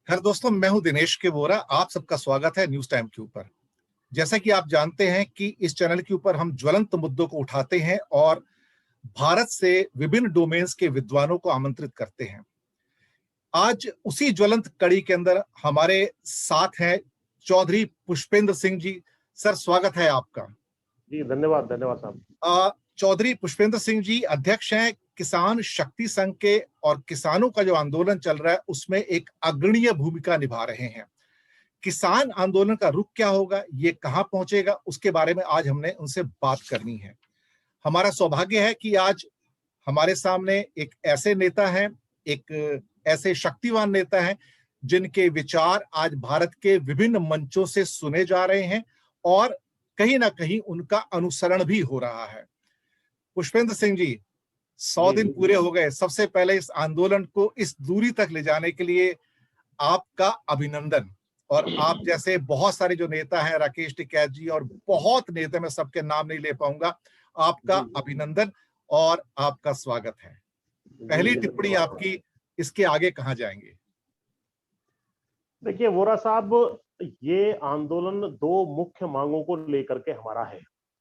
खैर दोस्तों, मैं हूं दिनेश के वोरा। आप सबका स्वागत है न्यूज टाइम के ऊपर। जैसा कि आप जानते हैं कि इस चैनल के ऊपर हम ज्वलंत मुद्दों को उठाते हैं और भारत से विभिन्न डोमेन्स के विद्वानों को आमंत्रित करते हैं। आज उसी ज्वलंत कड़ी के अंदर हमारे साथ हैं चौधरी पुष्पेंद्र सिंह जी। सर, स्वागत है आपका। जी धन्यवाद धन्यवाद साहब। चौधरी पुष्पेंद्र सिंह जी अध्यक्ष हैं किसान शक्ति संघ के, और किसानों का जो आंदोलन चल रहा है उसमें एक अग्रणीय भूमिका निभा रहे हैं। किसान आंदोलन का रुख क्या होगा, ये कहां पहुंचेगा, उसके बारे में आज हमने उनसे बात करनी है। हमारा सौभाग्य है कि आज हमारे सामने एक ऐसे नेता हैं, एक ऐसे शक्तिवान नेता हैं जिनके विचार आज भारत के विभिन्न मंचों से सुने जा रहे हैं और कहीं ना कहीं उनका अनुसरण भी हो रहा है। पुष्पेंद्र सिंह जी, 100 दिन पूरे हो गए। सबसे पहले इस आंदोलन को इस दूरी तक ले जाने के लिए आपका अभिनंदन। और आप जैसे बहुत सारे जो नेता हैं, राकेश टिकैत जी और बहुत नेता, मैं सबके नाम नहीं ले पाऊंगा, आपका अभिनंदन और आपका स्वागत है। पहली टिप्पणी आपकी, इसके आगे कहां जाएंगे? देखिए वोरा साहब, ये आंदोलन दो मुख्य मांगों को लेकर के हमारा है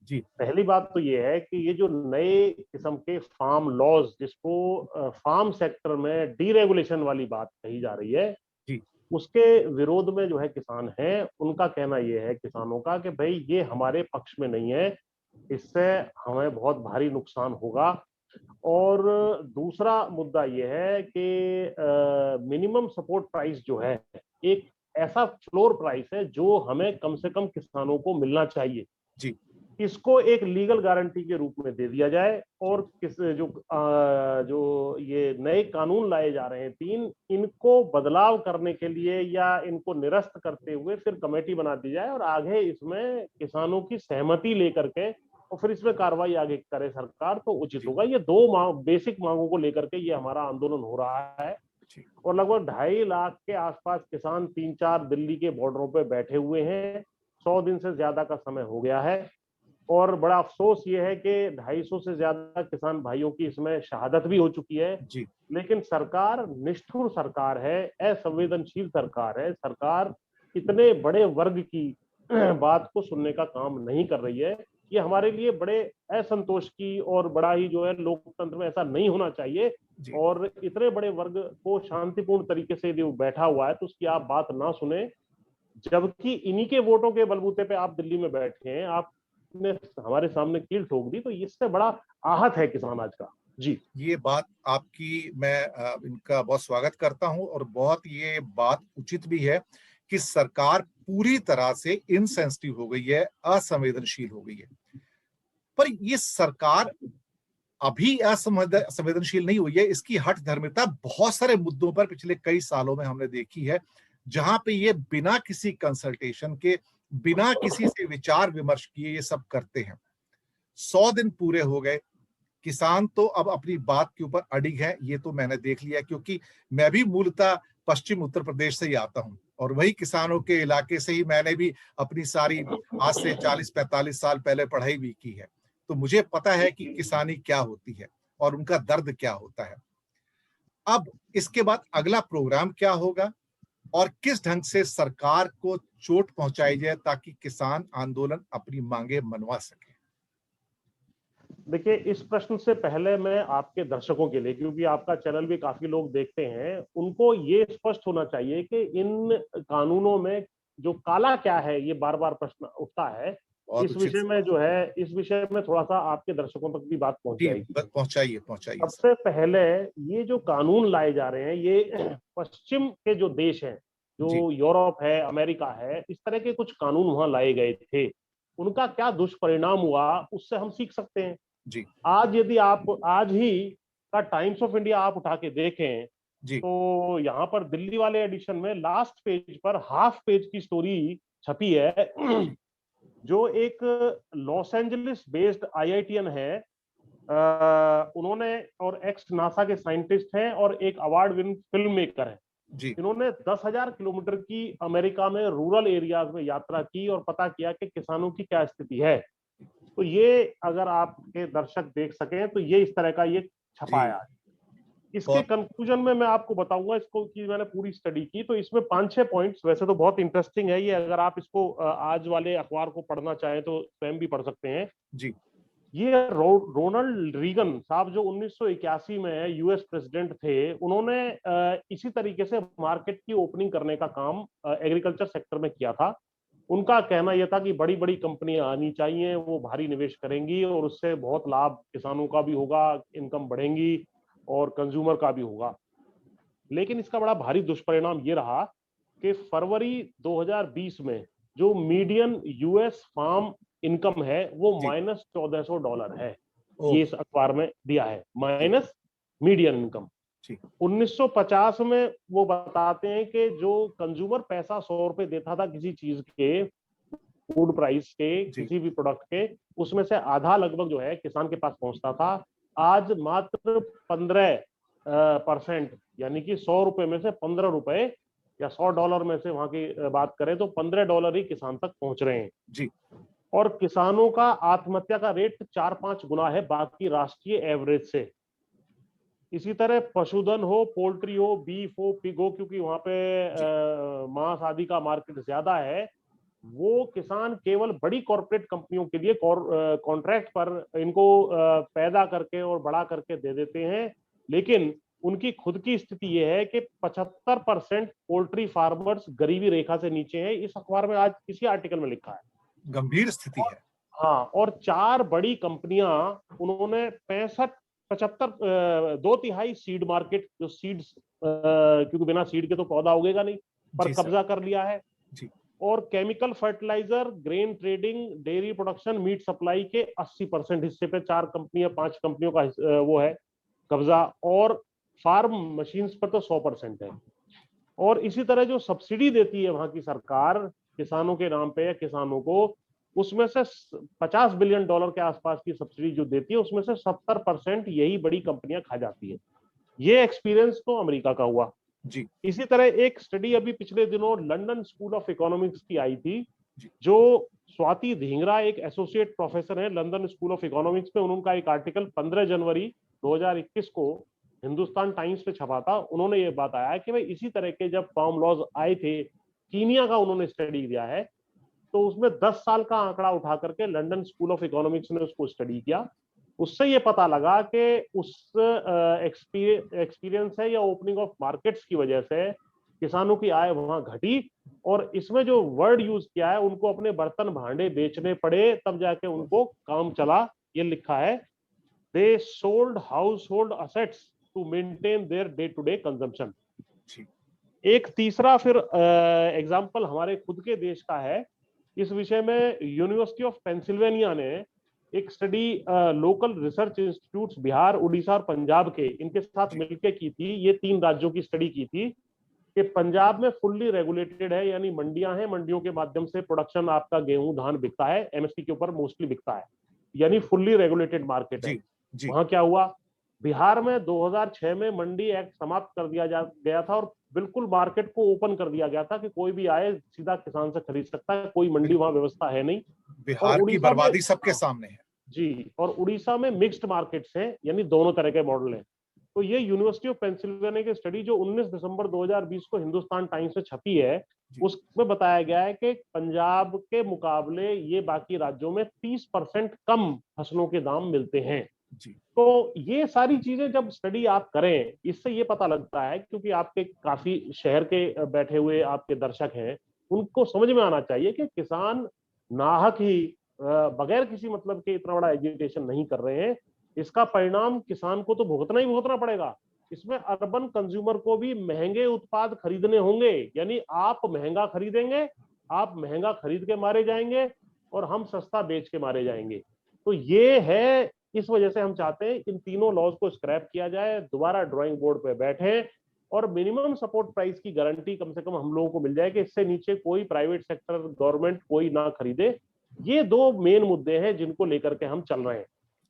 जी। पहली बात तो ये है कि ये जो नए किस्म के फार्म लॉज, जिसको फार्म सेक्टर में डीरेगुलेशन वाली बात कही जा रही है जी, उसके विरोध में जो है किसान हैं, उनका कहना ये है किसानों का कि भाई ये हमारे पक्ष में नहीं है, इससे हमें बहुत भारी नुकसान होगा। और दूसरा मुद्दा ये है कि मिनिमम सपोर्ट प्राइस जो है एक ऐसा फ्लोर प्राइस है जो हमें कम से कम किसानों को मिलना चाहिए जी, इसको एक लीगल गारंटी के रूप में दे दिया जाए। और जो ये नए कानून लाए जा रहे हैं तीन, इनको बदलाव करने के लिए या इनको निरस्त करते हुए फिर कमेटी बना दी जाए और आगे इसमें किसानों की सहमति लेकर के और फिर इसमें कार्रवाई आगे करे सरकार, तो उचित होगा। ये दो बेसिक मांगों को लेकर के ये हमारा आंदोलन हो रहा है। और लगभग 2.5 लाख के आसपास किसान 3-4 दिल्ली के बॉर्डरों पे बैठे हुए हैं। 100 दिन से ज्यादा का समय हो गया है और बड़ा अफसोस ये है कि 250 से ज्यादा किसान भाइयों की इसमें शहादत भी हो चुकी है जी। लेकिन सरकार निष्ठुर सरकार है, असंवेदनशील सरकार है। सरकार इतने बड़े वर्ग की बात को सुनने का काम नहीं कर रही है। ये हमारे लिए बड़े असंतोष की और बड़ा ही जो है, लोकतंत्र में ऐसा नहीं होना चाहिए। और इतने बड़े वर्ग को शांतिपूर्ण तरीके से यदि वो बैठा हुआ है तो उसकी आप बात ना सुने, जबकि इन्हीं के वोटों के बलबूते पे आप दिल्ली में बैठे हैं, आपने हमारे सामने कील ठोक दी, तो इससे बड़ा आहत है किसान आज का जी। ये बात आपकी मैं इनका बहुत स्वागत करता हूं और बहुत ये बात उचित भी है कि सरकार पूरी तरह से इनसेंसिटिव हो गई है, असंवेदनशील हो गई है। पर ये सरकार अभी असंवेदनशील नहीं हुई है, इसकी हठ धर्मिता बहुत सारे मुद्दों पर पिछले कई सालों में हमने देखी है, जहां पे ये बिना किसी कंसल्टेशन के, बिना किसी से विचार विमर्श किए ये सब करते हैं। 100 दिन पूरे हो गए, किसान तो अब अपनी बात के ऊपर अडिग है, ये तो मैंने देख लिया, क्योंकि मैं भी मूलतः पश्चिम उत्तर प्रदेश से ही आता हूं और वही किसानों के इलाके से ही मैंने भी अपनी सारी आज से 40-45 साल पहले पढ़ाई भी की है। तो मुझे पता है कि किसानी क्या होती है और उनका दर्द क्या होता है। अब इसके बाद अगला प्रोग्राम क्या होगा और किस ढंग से सरकार को चोट पहुंचाई जाए ताकि किसान आंदोलन अपनी मांगे मनवा सके? देखिए, इस प्रश्न से पहले मैं आपके दर्शकों के लिए, क्योंकि आपका चैनल भी काफी लोग देखते हैं, उनको ये स्पष्ट होना चाहिए कि इन कानूनों में जो काला क्या है, ये बार बार प्रश्न उठता है। इस विषय में जो है, इस विषय में थोड़ा सा आपके दर्शकों तक भी बात पहुंच जाएगी। पहुंचाइए पहुंचाइए। सबसे पहले ये जो कानून लाए जा रहे हैं, ये पश्चिम के जो देश हैं, जो यूरोप है, अमेरिका है, इस तरह के कुछ कानून वहां लाए गए थे। उनका क्या दुष्परिणाम हुआ, उससे हम सीख सकते हैं जी। आज यदि आप आज ही का टाइम्स ऑफ इंडिया आप उठा के देखें जी, तो यहाँ पर दिल्ली वाले एडिशन में लास्ट पेज पर हाफ पेज की स्टोरी छपी है जो एक लॉस एंजलिस बेस्ड आईआईटीएन है, उन्होंने, और एक्स नासा के साइंटिस्ट हैं और एक अवार्ड विन फिल्म मेकर है जी। इन्होंने 10,000 किलोमीटर की अमेरिका में रूरल एरियाज में यात्रा की और पता किया कि किसानों की क्या स्थिति है। तो ये अगर आपके दर्शक देख सकें तो ये इस तरह का ये छपाया। इसके कंक्लूजन में मैं आपको बताऊंगा इसको कि मैंने पूरी स्टडी की, तो इसमें 5-6 पॉइंट्स, वैसे तो बहुत इंटरेस्टिंग है ये, अगर आप इसको आज वाले अखबार को पढ़ना चाहें तो स्वयं भी पढ़ सकते हैं जी। ये रोनाल्ड रीगन साहब जो 1981 में यूएस प्रेसिडेंट थे, उन्होंने इसी तरीके से मार्केट की ओपनिंग करने का काम एग्रीकल्चर सेक्टर में किया था। उनका कहना यह था कि बड़ी बड़ी कंपनियां आनी चाहिए, वो भारी निवेश करेंगी और उससे बहुत लाभ किसानों का भी होगा, इनकम बढ़ेंगी और कंज्यूमर का भी होगा। लेकिन इसका बड़ा भारी दुष्परिणाम ये रहा कि फरवरी 2020 में जो मीडियन यूएस फार्म इनकम है वो -$1400 है। ये इस अखबार में दिया है, माइनस मीडियन इनकम। 1950 में वो बताते हैं कि जो कंज्यूमर पैसा 100 रुपए देता था किसी चीज के, फूड प्राइस के, किसी भी प्रोडक्ट के, उसमें से आधा लगभग जो है किसान के पास पहुंचता था। आज मात्र 15% यानी कि 100 रुपए में से 15 रुपए या $100 में से वहां की बात करें तो $15 ही किसान तक पहुंच रहे हैं जी। और किसानों का आत्महत्या का रेट 4-5 गुना है बाकी राष्ट्रीय एवरेज से। इसी तरह पशुधन हो, पोल्ट्री हो, बीफ हो, पिग हो, क्योंकि वहां पे मांस आदि का मार्केट ज्यादा है, वो किसान केवल बड़ी कॉर्पोरेट कंपनियों के लिए कॉन्ट्रैक्ट पर इनको पैदा करके और बड़ा करके दे देते हैं। लेकिन उनकी खुद की स्थिति यह है कि 75% पोल्ट्री फार्मर्स गरीबी रेखा से नीचे हैं। इस अखबार में आज किसी आर्टिकल में लिखा है, गंभीर स्थिति है। हाँ, और 4 बड़ी कंपनियां, उन्होंने 75 2/3 सीड मार्केट, जो सीड्स क्योंकि बिना सीड के तो पौधा उगेगा नहीं, पर कब्जा कर लिया है जी। और chemical fertiliser, grain trading, dairy production, meat supply के 80% हिस्से पे 4 कंपनियां 5 कंपनियों का वो है कब्जा, और फार्म मशीन्स पर तो 100% है। और इसी तरह जो सब्सिडी देती है वहां की सरकार किसानों के नाम पे या किसानों को, उसमें से $50 बिलियन के आसपास की सब्सिडी जो देती है, उसमें से 70% यही बड़ी कंपनियां खा जाती है। ये एक्सपीरियंस तो अमेरिका का हुआ जी। इसी तरह एक स्टडी अभी पिछले दिनों लंदन स्कूल ऑफ इकोनॉमिक्स की आई थी, जो स्वाति धिंगरा एक एसोसिएट प्रोफेसर है लंदन स्कूल ऑफ इकोनॉमिक्स में, उनका एक आर्टिकल 15 जनवरी 2021 को हिंदुस्तान टाइम्स पे छपा था। उन्होंने ये बताया कि भाई इसी तरह के जब फार्म लॉज आए थे, कीनिया का उन्होंने स्टडी दिया है, तो उसमें 10 साल का आंकड़ा उठा करके लंदन स्कूल ऑफ इकोनॉमिक्स ने उसको स्टडी किया। उससे ये पता लगा कि उस एक्सपीरियंस है या ओपनिंग ऑफ मार्केट्स की वजह से किसानों की आय वहां घटी, और इसमें जो वर्ड यूज किया है, उनको अपने बर्तन भांडे बेचने पड़े तब जाके उनको काम चला। ये लिखा है, they sold household assets to maintain their day to day consumption. एक तीसरा फिर एग्जाम्पल हमारे खुद के देश का है। इस विषय में यूनिवर्सिटी ऑफ पेंसिल्वेनिया ने एक study local research institutes Bihar, Orissa और पंजाब के, इनके साथ मिलकर की थी। ये 3 राज्यों की स्टडी की थी कि पंजाब में फुल्ली रेगुलेटेड है, यानी मंडियां हैं, मंडियों के माध्यम से प्रोडक्शन आपका गेहूं धान बिकता है, एमएसपी के ऊपर मोस्टली बिकता है, यानी फुल्ली रेगुलेटेड मार्केट है। वहां क्या हुआ, बिहार में 2006 में मंडी एक्ट समाप्त कर दिया गया था और बिल्कुल मार्केट को ओपन कर दिया गया था कि कोई भी आए सीधा किसान से खरीद सकता है, कोई मंडी वहां व्यवस्था है नहीं। बिहार की बर्बादी सबके सामने है जी। और उड़ीसा में मिक्स्ड मार्केट्स हैं, यानी दोनों तरह के मॉडल हैं। तो ये यूनिवर्सिटी ऑफ पेंसिल्वेनिया की स्टडी जो 19 दिसंबर 2020 को हिंदुस्तान टाइम्स में छपी है, उसमें बताया गया है कि पंजाब के मुकाबले ये बाकी राज्यों में 30% कम फसलों के दाम मिलते हैं जी। तो ये सारी चीजें जब स्टडी आप करें, इससे ये पता लगता है, क्योंकि आपके काफी शहर के बैठे हुए आपके दर्शक हैं, उनको समझ में आना चाहिए कि किसान नाहक ही बगैर किसी मतलब के इतना बड़ा एजिटेशन नहीं कर रहे हैं। इसका परिणाम किसान को तो भुगतना ही भुगतना पड़ेगा। इसमें अर्बन कंज्यूमर को भी महंगे उत्पाद खरीदने होंगे, यानी आप महंगा खरीदेंगे, आप महंगा खरीद के मारे जाएंगे और हम सस्ता बेच के मारे जाएंगे। तो ये है, इस वजह से हम चाहते हैं इन तीनों लॉज को स्क्रैप किया जाए, दोबारा ड्राइंग बोर्ड पे बैठे और मिनिमम सपोर्ट प्राइस की गारंटी कम से कम हम लोगों को मिल जाए कि इससे नीचे कोई प्राइवेट सेक्टर, गवर्नमेंट कोई ना खरीदे। ये 2 मेन मुद्दे हैं जिनको लेकर के हम चल रहे हैं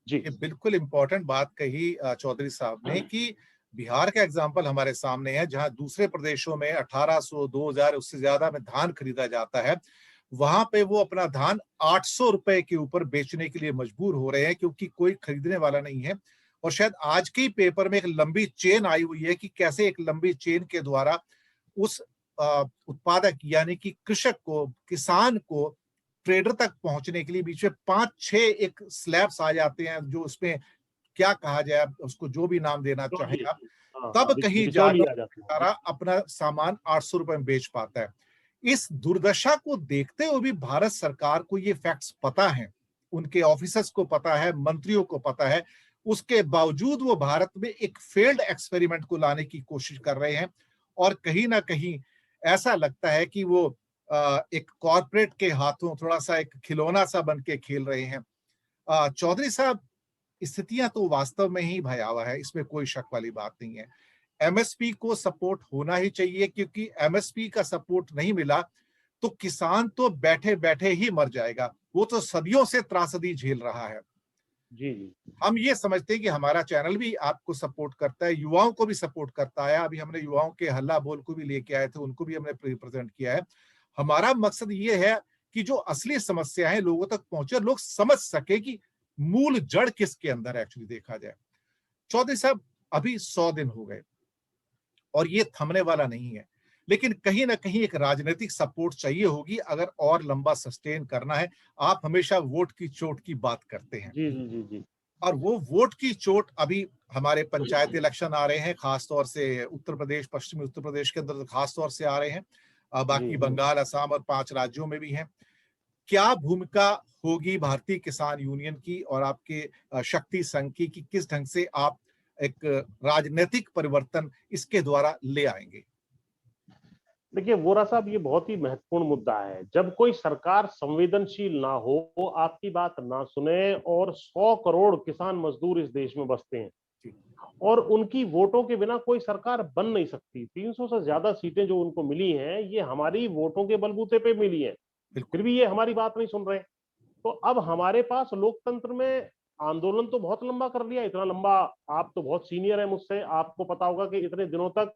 जी। ये बिल्कुल इंपॉर्टेंट बात कही चौधरी साहब ने कि बिहार का एग्जाम्पल हमारे सामने है, जहां दूसरे प्रदेशों में 1800, 2000 उससे ज्यादा में धान खरीदा जाता है, वहां पे वो अपना धान 800 रुपए के ऊपर बेचने के लिए मजबूर हो रहे हैं क्योंकि कोई खरीदने वाला नहीं है। और शायद आज के ही पेपर में एक लंबी चेन आई हुई है कि कैसे एक लंबी चेन के द्वारा उस उत्पादक यानी कि कृषक को, किसान को ट्रेडर तक पहुंचने के लिए बीच में 5-6 एक स्लैब्स आ जाते हैं, जो उसमें क्या कहा जाए, उसको जो भी नाम देना चाहे आप, हाँ हाँ, तब कहीं बिचौली जाकर आ जाती है। बेचारा अपना सामान 800 रुपए में बेच पाता है। इस दुर्दशा को देखते हुए भी भारत सरकार को ये फैक्ट्स पता है, उनके ऑफिसर्स को पता है, मंत्रियों को पता है, उसके बावजूद वो भारत में एक फेल्ड एक्सपेरिमेंट को लाने की कोशिश कर रहे हैं और कहीं ना कहीं ऐसा लगता है कि वो एक कॉरपोरेट के हाथों थोड़ा सा एक खिलौना सा बन के खेल रहे हैं। चौधरी साहब, स्थितियां तो वास्तव में ही भयावह है, इसमें कोई शक वाली बात नहीं है। एमएसपी को सपोर्ट होना ही चाहिए, क्योंकि एमएसपी का सपोर्ट नहीं मिला तो किसान तो बैठे बैठे ही मर जाएगा। वो तो सदियों से त्रासदी झेल रहा है। जी जी। हम ये समझते हैं कि हमारा चैनल भी आपको सपोर्ट करता है, युवाओं को भी सपोर्ट करता है। अभी हमने युवाओं के हल्ला बोल को भी लेके आए थे, उनको भी हमने रिप्रेजेंट किया है। हमारा मकसद ये है कि जो असली समस्या है लोगों तक पहुंचे, लोग समझ सके कि मूल जड़ किसके अंदर एक्चुअली देखा जाए। चौधरी साहब, अभी 100 दिन हो गए और ये थमने वाला नहीं है, लेकिन कहीं ना कहीं एक राजनीतिक सपोर्ट चाहिए होगी अगर और लंबा सस्टेन करना है। आप हमेशा वोट की चोट की बात करते हैं जी जी जी जी। और वो वोट की चोट, अभी हमारे पंचायत इलेक्शन आ रहे हैं, खासतौर से उत्तर प्रदेश, पश्चिमी उत्तर प्रदेश के अंदर खासतौर से आ रहे हैं, जी बाकी बंगाल, असम और 5 राज्यों में भी हैं। क्या भूमिका होगी भारतीय किसान यूनियन की और आपके शक्ति संघ की, कि किस ढंग से आप एक राजनीतिक परिवर्तन इसके द्वारा ले आएंगे? देखिए वोरा साहब, ये बहुत ही महत्वपूर्ण मुद्दा है। जब कोई सरकार संवेदनशील ना हो, आपकी बात ना सुने, और 100 करोड़ किसान मजदूर इस देश में बसते हैं जी, और उनकी वोटों के बिना कोई सरकार बन नहीं सकती। 300 से ज्यादा सीटें जो उनको मिली हैं, ये हमारी वोटों के बलबूते पे मिली हैं, बिल्कुल। फिर भी ये हमारी बात नहीं सुन रहे। तो अब हमारे पास लोकतंत्र में आंदोलन तो बहुत लंबा कर लिया, इतना लंबा। आप तो बहुत सीनियर है मुझसे, आपको पता होगा कि इतने दिनों तक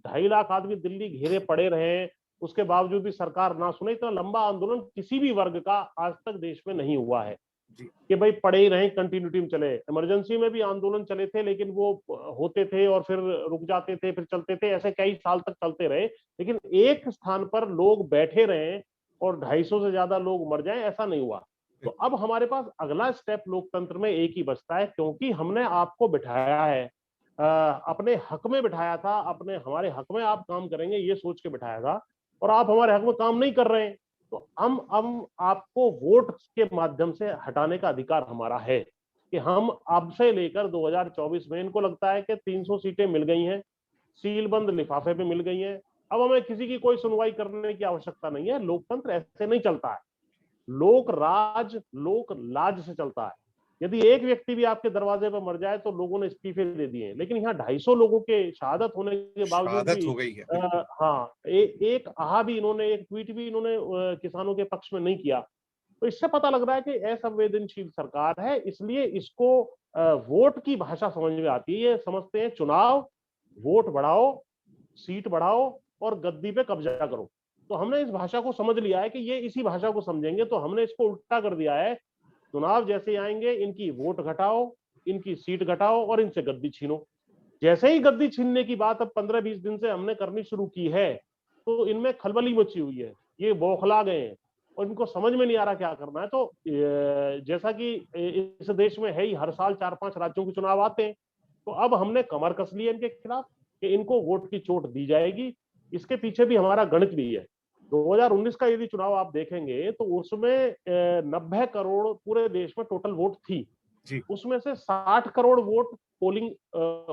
2.5 लाख आदमी दिल्ली घेरे पड़े रहे, उसके बावजूद भी सरकार ना सुने। इतना लंबा आंदोलन किसी भी वर्ग का आज तक देश में नहीं हुआ है जी, कि भाई पड़े ही रहे, कंटिन्यूटी में चले। इमरजेंसी में भी आंदोलन चले थे, लेकिन वो होते थे और फिर रुक जाते थे, फिर चलते थे, ऐसे कई साल तक चलते रहे। लेकिन एक स्थान पर लोग बैठे रहे और 250 से ज्यादा लोग मर जाएं, ऐसा नहीं हुआ। तो बिल्कुल। अब हमारे पास अगला स्टेप लोकतंत्र में एक ही बचता है, क्योंकि हमने आपको बिठाया है, अपने हक में बिठाया था, अपने हमारे हक में आप काम करेंगे ये सोच के बिठाया था, और आप हमारे हक में काम नहीं कर रहे हैं। तो हम आपको वोट के माध्यम से हटाने का अधिकार हमारा है कि हम अब से लेकर 2024 में, इनको लगता है कि 300 सीटें मिल गई हैं, सील बंद लिफाफे पे मिल गई हैं, अब हमें किसी की कोई सुनवाई करने की आवश्यकता नहीं है। लोकतंत्र ऐसे नहीं चलता है, लोक राज लोक लाज से चलता है। यदि एक व्यक्ति भी आपके दरवाजे पर मर जाए तो लोगों ने इस्तीफे दे दिए हैं, लेकिन यहाँ 250 लोगों के शहादत होने के बावजूद शहादत भी हो गई है, बिल्कुल। हाँ, एक आहा भी इन्होंने, एक ट्वीट भी इन्होंने किसानों के पक्ष में नहीं किया। तो इससे पता लग रहा है कि असंवेदनशील सरकार है, इसलिए इसको वोट की भाषा समझ में आती है। ये समझते हैं चुनाव, वोट बढ़ाओ, सीट बढ़ाओ और गद्दी पे कब्जा करो। तो हमने इस भाषा को समझ लिया है कि ये इसी भाषा को समझेंगे, तो हमने इसको उल्टा कर दिया है। चुनाव जैसे आएंगे, इनकी वोट घटाओ, इनकी सीट घटाओ और इनसे गद्दी छीनो। जैसे ही गद्दी छीनने की बात अब 15-20 दिन से हमने करनी शुरू की है, तो इनमें खलबली मची हुई है, ये बौखला गए हैं और इनको समझ में नहीं आ रहा क्या करना है। तो जैसा कि इस देश में है ही, हर साल 4-5 राज्यों के चुनाव आते हैं, तो अब हमने कमर कस ली है इनके खिलाफ कि इनको वोट की चोट दी जाएगी। इसके पीछे भी हमारा गणित भी है। 2019 का यदि चुनाव आप देखेंगे तो उसमें 90 करोड़ पूरे देश में टोटल वोट थी, जी, उसमें से 60 करोड़ वोट पोलिंग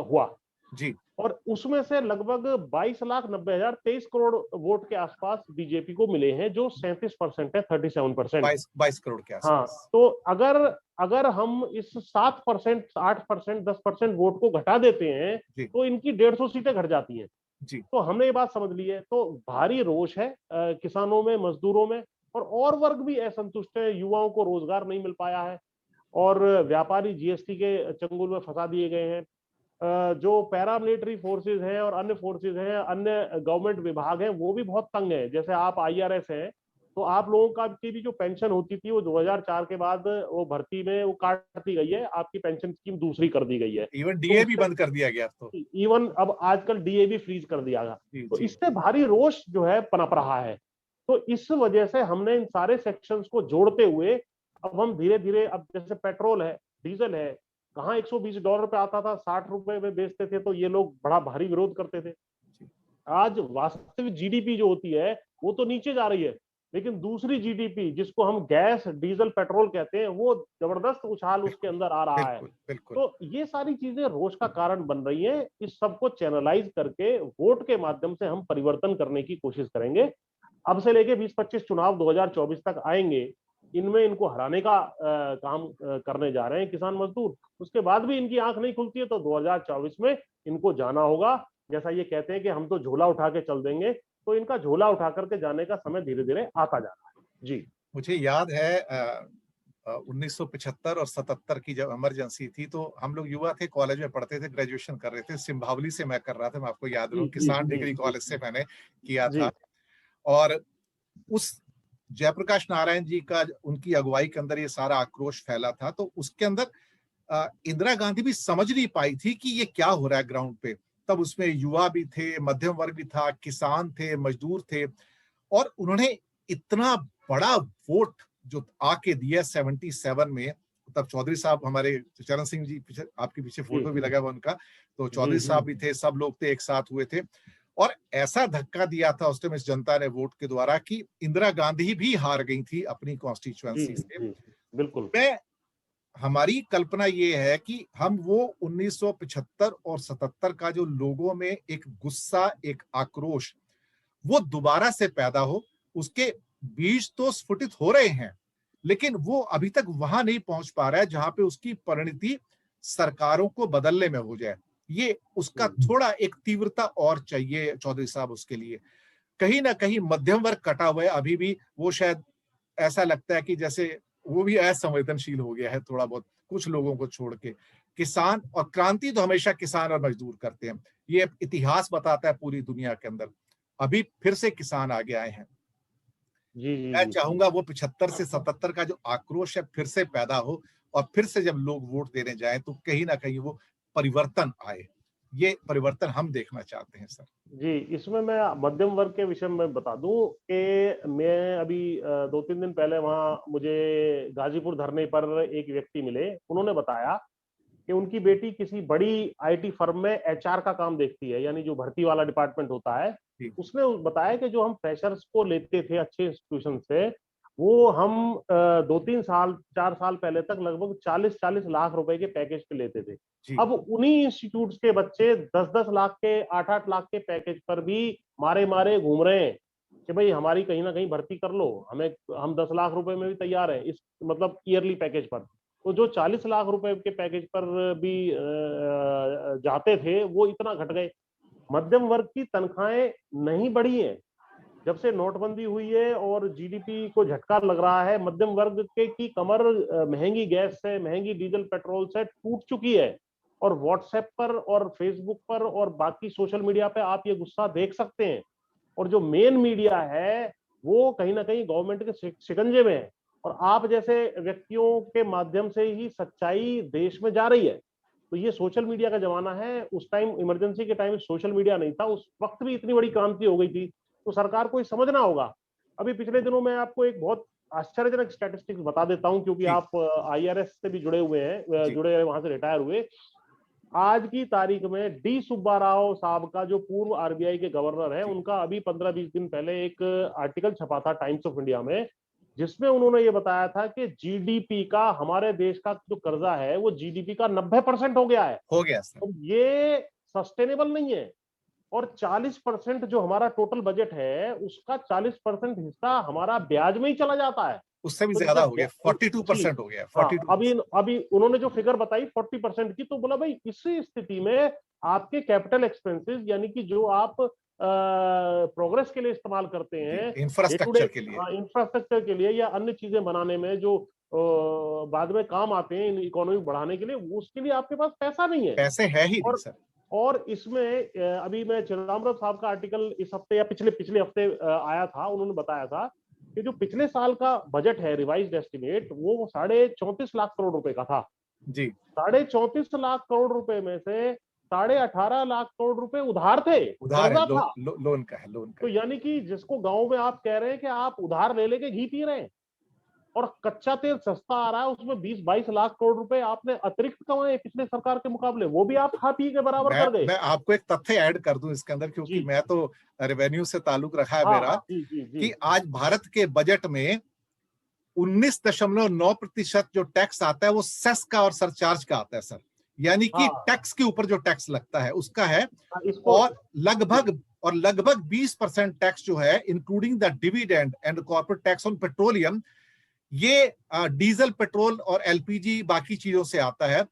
हुआ, जी। और उसमें से लगभग 22,90,000, 23 करोड़ वोट के आसपास बीजेपी को मिले हैं, जो 37% है, 37%। 22 करोड़ के हाँ, आसपास। तो अगर अगर हम इस 7%, 8%, 10% वोट को घटा देते हैं, जी, तो इनकी 150 सीटें घट जाती हैं। जी, तो हमने ये बात समझ ली है। तो भारी रोष है किसानों में, मजदूरों में, और वर्ग भी असंतुष्ट है। युवाओं को रोजगार नहीं मिल पाया है और व्यापारी जीएसटी के चंगुल में फंसा दिए गए हैं। जो पैरामिलिट्री फोर्सेज हैं और अन्य फोर्सेज हैं, अन्य गवर्नमेंट विभाग हैं, वो भी बहुत तंग हैं। जैसे आप आईआरएस हैं, तो आप लोगों का की भी जो पेंशन होती थी वो 2004 के बाद वो भर्ती में वो काट दी गई है, आपकी पेंशन स्कीम दूसरी कर दी गई है। इवन तो डीए भी उससे बंद कर दिया गया तो। इवन अब आजकल डीए भी फ्रीज कर दिया गया। जी तो जी। इससे भारी रोष जो है पनप रहा है। तो इस वजह से हमने इन सारे सेक्शंस को जोड़ते हुए अब हम धीरे धीरे, अब जैसे पेट्रोल है, डीजल है, कहाँ $120 पे आता था, $60 में बेचते थे, तो ये लोग बड़ा भारी विरोध करते थे। आज वास्तविक जीडीपी जो होती है वो तो नीचे जा रही है, लेकिन दूसरी जीडीपी जिसको हम गैस डीजल पेट्रोल कहते हैं वो जबरदस्त उछाल उसके बिल्कुल अंदर आ रहा है। बिल्कुल बिल्कुल। तो ये सारी चीजें रोष का कारण बन रही हैं। इस सबको चैनलाइज करके वोट के माध्यम से हम परिवर्तन करने की कोशिश करेंगे। अब से लेके 20-25 चुनाव 2024 तक आएंगे, इनमें इनको हराने का काम करने जा रहे हैं किसान मजदूर। उसके बाद भी इनकी आंख नहीं खुलती है तो 2024 में इनको जाना होगा। जैसा ये कहते हैं कि हम तो झोला उठा के चल देंगे, तो इनका झोला उठा करके जाने का समय धीरे धीरे आता जा रहा है। जी। मुझे याद है 1975 और 77 की जब इमरजेंसी थी तो हम लोग युवा थे, कॉलेज में पढ़ते थे, ग्रेजुएशन कर रहे थे, सिंभावली से मैं कर रहा था, मैं आपको याद जी रहूं, जी किसान जी डिग्री जी कॉलेज से मैंने किया जी था। और उस जयप्रकाश नारायण जी का उनकी अगुवाई के अंदर ये सारा आक्रोश फैला था, तो उसके अंदर इंदिरा गांधी भी समझ नहीं पाई थी कि ये क्या हो रहा है ग्राउंड पे। तब उसमें युवा भी थे, मध्यम वर्ग भी था, किसान थे, मजदूर थे, और उन्होंने इतना बड़ा वोट जो आके दिया 77 में। तब चौधरी साहब हमारे, चरण सिंह जी पीछे, आपके पीछे जी फोटो भी लगा हुआ उनका, तो जी चौधरी जी साहब भी थे, सब लोग थे, एक साथ हुए थे। और ऐसा धक्का दिया था उस टाइम इस जनता ने वोट के द्वारा कि इंदिरा गांधी भी हार गई थी अपनी जी कॉन्स्टिट्यूएंसी से। जी बिल्कुल। मैं हमारी कल्पना ये है कि हम वो 1975 और 77 का जो लोगों में एक गुस्सा, एक आक्रोश, वो दोबारा से पैदा हो। उसके बीज तो स्फुटित हो रहे हैं, लेकिन वो अभी तक वहां नहीं पहुंच पा रहा है जहां पे उसकी परिणति सरकारों को बदलने में हो जाए। ये उसका थोड़ा एक तीव्रता और चाहिए चौधरी साहब उसके लिए। कहीं ना कहीं मध्यम वर्ग कटा हुआ है अभी भी, वो शायद ऐसा लगता है कि जैसे वो भी असंवेदनशील हो गया है थोड़ा बहुत, कुछ लोगों को छोड़ के। किसान और क्रांति तो हमेशा किसान और मजदूर करते हैं, ये इतिहास बताता है पूरी दुनिया के अंदर। अभी फिर से किसान आगे आए हैं। जी जी मैं जी चाहूंगा वो 75 से 77 का जो आक्रोश है फिर से पैदा हो, और फिर से जब लोग वोट देने जाएं तो कहीं ना कहीं वो परिवर्तन आए। ये परिवर्तन हम देखना चाहते हैं सर। जी। इसमें मैं मध्यम वर्ग के विषय में बता दूं कि मैं अभी 2-3 दिन पहले वहाँ मुझे गाजीपुर धरने पर एक व्यक्ति मिले। उन्होंने बताया कि उनकी बेटी किसी बड़ी आईटी फर्म में एचआर का काम देखती है, यानी जो भर्ती वाला डिपार्टमेंट होता है। जी उसने बताया कि जो हम फ्रेशर्स को लेते थे अच्छे इंस्टीट्यूशन से, वो हम 2-3 साल 4 साल पहले तक लगभग 40-40 लाख रुपए के पैकेज पे लेते थे। जी अब उन्हीं इंस्टीट्यूट के बच्चे 10-10 लाख के, 8-8 लाख के पैकेज पर भी मारे मारे घूम रहे हैं कि भाई हमारी कहीं ना कहीं भर्ती कर लो, हमें हम 10 लाख रुपए में भी तैयार है, इस मतलब ईयरली पैकेज पर। तो जो 40 लाख रुपए के पैकेज पर भी जाते थे वो इतना घट गए। मध्यम वर्ग की तनख्वाहें नहीं बढ़ी हैं। जब से नोटबंदी हुई है और जीडीपी को झटका लग रहा है, मध्यम वर्ग के की कमर महंगी गैस से, महंगी डीजल पेट्रोल से टूट चुकी है। और व्हाट्सएप पर और फेसबुक पर और बाकी सोशल मीडिया पे आप ये गुस्सा देख सकते हैं। और जो मेन मीडिया है वो कहीं ना कहीं गवर्नमेंट के शिकंजे में है, और आप जैसे व्यक्तियों के माध्यम से ही सच्चाई देश में जा रही है। तो ये सोशल मीडिया का जमाना है। उस टाइम इमरजेंसी के टाइम सोशल मीडिया नहीं था, उस वक्त भी इतनी बड़ी क्रांति हो गई थी। तो सरकार को समझना होगा। अभी पिछले दिनों में आपको एक बहुत आश्चर्यजनक स्टैटिस्टिक्स बता देता हूं, क्योंकि जी आप आईआरएस से भी जुड़े हुए हैं, जी। जुड़े वहां से रिटायर हुए। आज की तारीख में डी सुब्बा राव साहब का, जो पूर्व आरबीआई के गवर्नर है, जी उनका अभी 15-20 दिन पहले एक आर्टिकल छपा था टाइम्स ऑफ इंडिया में, जिसमें उन्होंने ये बताया था कि जीडीपी का, हमारे देश का जो कर्जा है वो जीडीपी का 90% हो गया है। हो गया सर। तो ये सस्टेनेबल नहीं है। और 40% जो हमारा टोटल बजट है उसका 40% हिस्सा हमारा ब्याज में ही चला जाता है। उससे भी तो ज्यादा जब हो गया, जी 42% हो गया, हाँ, 42%। अभी उन्होंने जो फिगर बताई 40% की, तो बोला भाई इस स्थिति में आपके कैपिटल एक्सपेंसेस, यानी कि जो आप प्रोग्रेस के लिए इस्तेमाल करते जी, हैं, डे टू डे इंफ्रास्ट्रक्चर के लिए। इंफ्रास्ट्रक्चर के लिए या अन्य चीजें बनाने में, जो बाद में काम आते हैं इकोनॉमी बढ़ाने के लिए, उसके लिए आपके पास पैसा नहीं है। पैसे है ही नहीं और सर। और इसमें अभी मैं चिदम्बरम साहब का आर्टिकल इस हफ्ते या पिछले पिछले हफ्ते आया था। उन्होंने बताया था कि जो पिछले साल का बजट है रिवाइज्ड एस्टिमेट वो 34.5 लाख करोड़ रुपए का था। जी 34.5 लाख करोड़ रुपए में से 18.5 लाख करोड़ रुपए उधार थे, उधार है, कर्जा था। लोन का है, लोन का तो है। यानी कि जिसको गांव में आप कह रहे हैं कि आप उधार ले लेके घी पी रहे हैं और कच्चा तेल सस्ता आ रहा है, उसमें 20-22 लाख करोड़ रुपए आपने अतिरिक्त कमाए पिछले सरकार के मुकाबले, वो भी आप खा पी के बराबर कर गए। मैं आपको एक तथ्य ऐड कर दूं इसके अंदर, क्योंकि जी मैं तो रेवेन्यू से ताल्लुक रखा है हाँ मेरा, हाँ जी जी जी कि आज भारत के बजट में 19.9% जो टैक्स आता है वो सेस का और सरचार्ज का आता है सर, यानी कि हाँ टैक्स के ऊपर जो टैक्स लगता है उसका है। हाँ, इसको और लगभग 20% टैक्स जो है including the dividend and corporate tax on petroleum, ये डीजल, पेट्रोल और एलपीजी बाकी चीजों से आता है।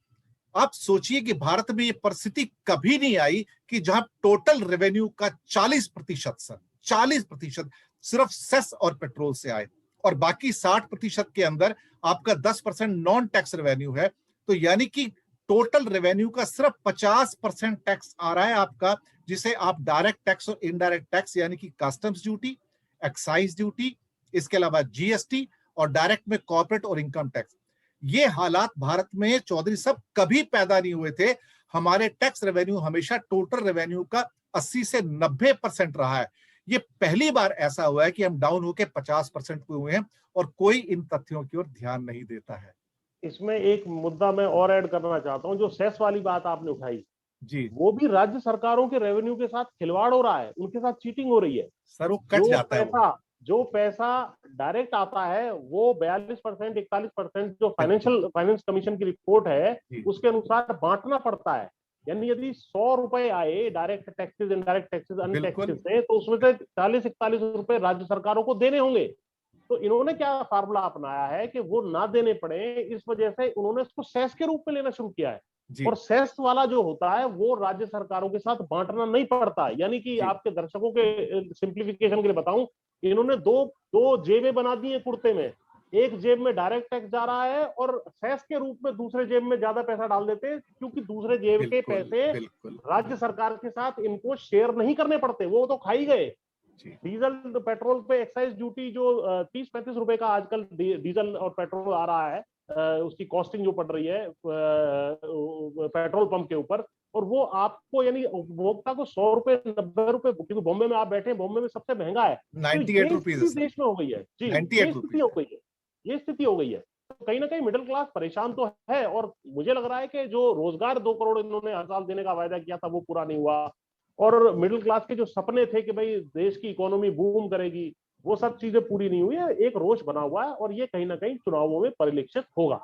आप सोचिए कि भारत में ये परिस्थिति कभी नहीं आई कि जहां टोटल रेवेन्यू का 40% सर, 40% सिर्फ सेस और पेट्रोल से आए और बाकी 60% के अंदर आपका 10% नॉन टैक्स रेवेन्यू है। तो यानी कि टोटल रेवेन्यू का सिर्फ 50% टैक्स आ रहा है आपका, जिसे आप डायरेक्ट टैक्स और इनडायरेक्ट टैक्स यानी कि कस्टम्स ड्यूटी, एक्साइज ड्यूटी, इसके अलावा जीएसटी और डायरेक्ट में कॉर्पोरेट और इनकम टैक्स। ये हालात भारत में चौधरी साहब कभी पैदा नहीं हुए थे। हमारे टैक्स रेवेन्यू हमेशा टोटल रेवेन्यू का 80 से 90% रहा है। ये पहली बार ऐसा हुआ है कि हम डाउन होके 50% पे हुए हैं और कोई इन तथ्यों की ओर ध्यान नहीं देता है। इसमें एक मुद्दा मैं और ऐड करना चाहता हूं, जो सेस वाली बात आपने उठाई, जी वो भी राज्य सरकारों के रेवेन्यू के साथ खिलवाड़ हो रहा है, उनके साथ चीटिंग हो रही है। सर, वो कट जो जाता है वो। पैसा जो पैसा डायरेक्ट आता है वो 42%, 41% जो बिल्कुल। फाइनेंस कमीशन की रिपोर्ट है जी उसके अनुसार बांटना पड़ता है। यानी यदि 100 रुपए आए डायरेक्ट टैक्सेस, इनडायरेक्ट टैक्सेस, अन्य बिल्कुल टैक्सेस से, तो उसमें से 40-41 रुपए राज्य सरकारों को देने होंगे। तो इन्होंने क्या फार्मूला अपनाया है कि वो ना देने पड़े, इस वजह से उन्होंने इसको सेस के रूप में लेना शुरू किया है। जी और सेस वाला जो होता है वो राज्य सरकारों के साथ बांटना नहीं पड़ता। यानी कि जी आपके दर्शकों के सिंप्लीफिकेशन के लिए बताऊं, इन्होंने दो दो जेबें बना दी है कुर्ते में। एक जेब में डायरेक्ट टैक्स जा रहा है और सेस के रूप में दूसरे जेब में ज्यादा पैसा डाल देते हैं, क्योंकि दूसरे जेब के बिल्कुल पैसे बिल्कुल। राज्य सरकार के साथ इनको शेयर नहीं करने पड़ते, वो तो खाई गए। जी डीजल पेट्रोल पे एक्साइज ड्यूटी जो 30-35 रुपए का आजकल डीजल और पेट्रोल आ रहा है, उसकी कॉस्टिंग जो पड़ रही है पेट्रोल पंप के ऊपर, और वो आपको यानी उपभोक्ता को 100 रुपए, 90 रुपए, क्योंकि बॉम्बे में आप बैठे हैं, बॉम्बे में सबसे महंगा है। तो 98 ये रुपीज है स्थिति सर, देश में हो गई है जी, ये 98 स्थिति रुपीज हो है। गई है, ये स्थिति हो गई है। तो कहीं ना कहीं मिडिल क्लास परेशान तो है, और मुझे लग रहा है कि जो रोजगार 2 करोड़ इन्होंने हर साल देने का वायदा किया था वो पूरा नहीं हुआ, और मिडिल क्लास के जो सपने थे कि भाई देश की इकोनॉमी बूम करेगी, वो सब चीजें पूरी नहीं हुई है। एक रोष बना हुआ है और ये कहीं ना कहीं चुनावों में परिलक्षित होगा।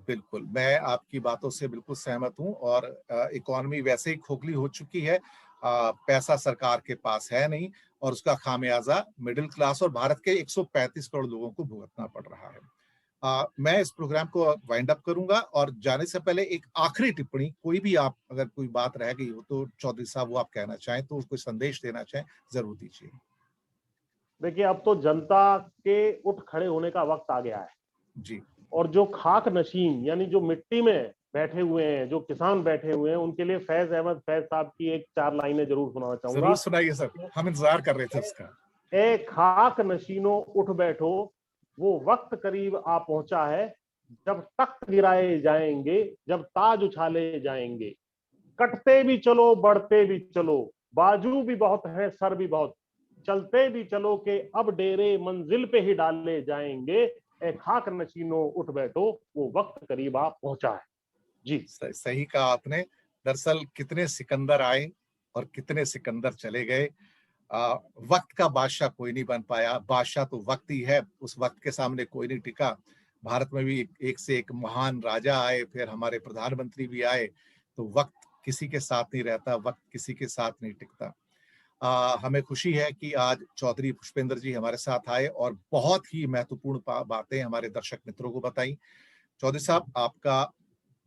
बिल्कुल, मैं आपकी बातों से बिल्कुल सहमत हूँ और इकॉनमी वैसे ही खोखली हो चुकी है। पैसा सरकार के पास है नहीं और उसका खामियाजा मिडिल क्लास और भारत के 135 करोड़ लोगों को भुगतना पड़ रहा है। मैं इस प्रोग्राम को वाइंड अप करूंगा और जाने से पहले एक आखिरी टिप्पणी, कोई भी आप अगर कोई बात रह गई हो तो चौधरी साहब वो आप कहना चाहें तो कोई संदेश देना चाहें, जरूर दीजिए। देखिए, अब तो जनता के उठ खड़े होने का वक्त आ गया है, जी और जो खाक नशीन यानी जो मिट्टी में बैठे हुए हैं, जो किसान बैठे हुए हैं, उनके लिए फैज अहमद फैज साहब की एक 4 लाइनें जरूर सुनाना जरूर चाहूंगा। सुनाइए सर, हम इंतजार कर रहे थे उसका। ए खाक नशीनों उठ बैठो, वो वक्त करीब आ पहुंचा है, जब तख्त गिराए जाएंगे, जब ताज उछाले जाएंगे, कटते भी चलो बढ़ते भी चलो, बाजू भी बहुत है सर भी बहुत, चलते भी चलो के अब डेरे मंजिल पे ही डाले जाएंगे, ए खाक नशीनों उठ बैठो, वो वक्त करीब आ पहुंचा है। जी सही कहा आपने। दरअसल कितने सिकंदर आए और कितने सिकंदर चले गए। वक्त का बादशाह कोई नहीं बन पाया, बादशाह तो वक्त ही है, उस वक्त के सामने कोई नहीं टिका। भारत में भी एक से एक महान राजा आए, फिर हमारे प्रधानमंत्री भी आए, तो वक्त किसी के साथ नहीं रहता, वक्त किसी के साथ नहीं टिकता। हमें खुशी है कि आज चौधरी पुष्पेंद्र जी हमारे साथ आए और बहुत ही महत्वपूर्ण बातें हमारे दर्शक मित्रों को बताई। चौधरी साहब, आपका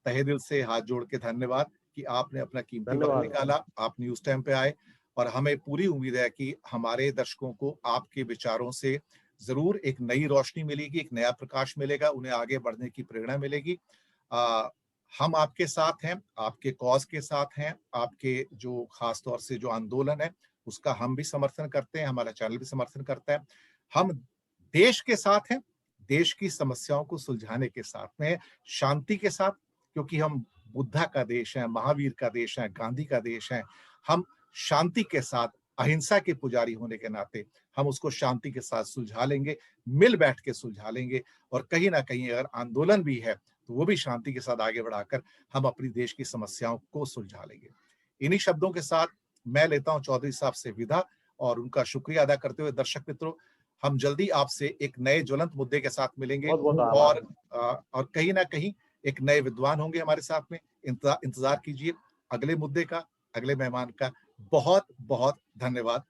तहे दिल से हाथ जोड़ के धन्यवाद कि आपने अपना कीमती वक्त धन्यवाद। निकाला, आप न्यूज टाइम पे आए और हमें पूरी उम्मीद है कि हमारे दर्शकों को आपके विचारों से जरूर एक नई रोशनी मिलेगी, एक नया प्रकाश मिलेगा, उन्हें आगे बढ़ने की प्रेरणा मिलेगी। आ, हम आपके साथ हैं, आपके कॉज के साथ हैं, आपके जो खास तौर से जो आंदोलन है उसका हम भी समर्थन करते हैं, हमारा चैनल भी समर्थन करता है। हम देश के साथ हैं, देश की समस्याओं को सुलझाने के साथ में, शांति के साथ, क्योंकि हम बुद्धा का देश है, महावीर का देश है, गांधी का देश है। हम शांति के साथ, अहिंसा के पुजारी होने के नाते हम उसको शांति के साथ सुलझा लेंगे, मिल बैठ के सुलझा लेंगे, और कहीं ना कहीं अगर आंदोलन भी है तो वो भी शांति के साथ आगे बढ़ाकर हम अपनी देश की समस्याओं को सुलझा लेंगे। इन्हीं शब्दों के साथ मैं लेता हूं चौधरी साहब से विदा, और उनका शुक्रिया अदा करते हुए दर्शक मित्रों, हम जल्दी आपसे एक नए ज्वलंत मुद्दे के साथ मिलेंगे, बहुत बहुत आभार। और कहीं ना कहीं एक नए विद्वान होंगे हमारे साथ में। इंतजार कीजिए अगले मुद्दे का, अगले मेहमान का। बहुत बहुत धन्यवाद।